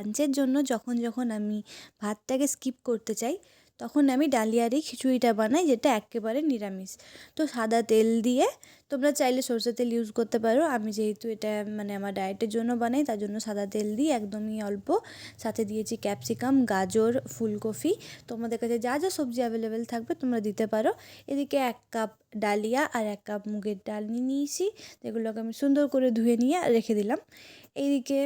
লাঞ্চের জন্য যখন যখন আমি ভাতটাকে স্কিপ করতে চাই তখন আমি ডালিয়ার এই খিচুড়িটা বানাই, যেটা একেবারে নিরামিষ। তো সাদা তেল দিয়ে, তোমরা চাইলে সরষের তেল ইউজ করতে পারো, আমি যেহেতু এটা মানে আমার ডায়েটের জন্য বানাই তার জন্য সাদা তেল দিই একদমই অল্প। সাথে দিয়েছি ক্যাপসিকাম, গাজর, ফুলকপি, তোমাদের কাছে যা যা সবজি অ্যাভেলেবেল থাকবে তোমরা দিতে পারো। এদিকে 1 কাপ ডালিয়া আর 1 কাপ মুগের ডাল নিয়ে নিয়েছি, এগুলোকে আমি সুন্দর করে ধুয়ে নিয়ে রেখে দিলাম। এইদিকে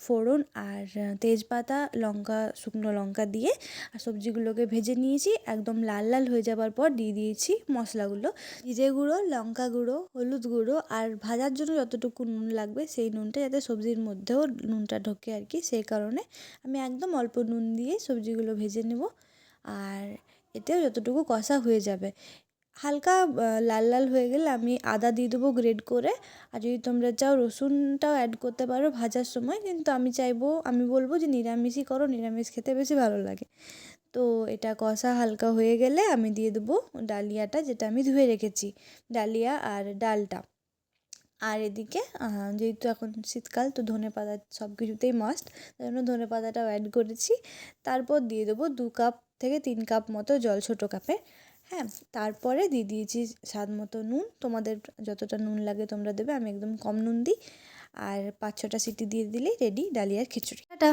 ফোড়ন আর তেজপাতা, লঙ্কা, শুকনো লঙ্কা দিয়ে আর সবজিগুলোকে ভেজে নিয়েছি। একদম লাল লাল হয়ে যাবার পর দিয়ে দিয়েছি মশলাগুলো, জিরে গুঁড়ো, লঙ্কা গুঁড়ো, হলুদ গুঁড়ো আর ভাজার জন্য যতটুকু নুন লাগবে সেই নুনটা, যাতে সবজির মধ্যেও নুনটা ঢোকে আর কি, সেই কারণে আমি একদম অল্প নুন দিয়ে সবজিগুলো ভেজে নেব। আর এতেও যতটুকু কষা হয়ে যাবে, হালকা লাল লাল হয়ে গেলে আমি আদা দিয়ে দেবো গ্রেট করে। আর যদি তোমরা চাও রসুনটাও অ্যাড করতে পারো ভাজার সময়, কিন্তু আমি বলবো যে নিরামিষই করো, নিরামিষ খেতে বেশি ভালো লাগে। তো এটা কষা হালকা হয়ে গেলে আমি দিয়ে দেবো ডালিয়াটা, যেটা আমি ধুয়ে রেখেছি, ডালিয়া আর ডালটা। আর এদিকে যেহেতু এখন শীতকাল, তো ধনেপাতা সব কিছুতেই মাস্ট, তাই জন্য ধনেপাতাটাও অ্যাড করেছি। তারপর দিয়ে দেবো 2 কাপ থেকে 3 কাপ মতো জল, ছোটো কাপে। হ্যাঁ, তারপরে দিয়ে দিয়েছি স্বাদ মতো নুন, তোমাদের যতটা নুন লাগে তোমরা দেবে, আমি একদম কম নুন দিই। আর 5-6টা সিটি দিয়ে দিলেই রেডি ডালিয়ার খিচুড়ি। টাটা।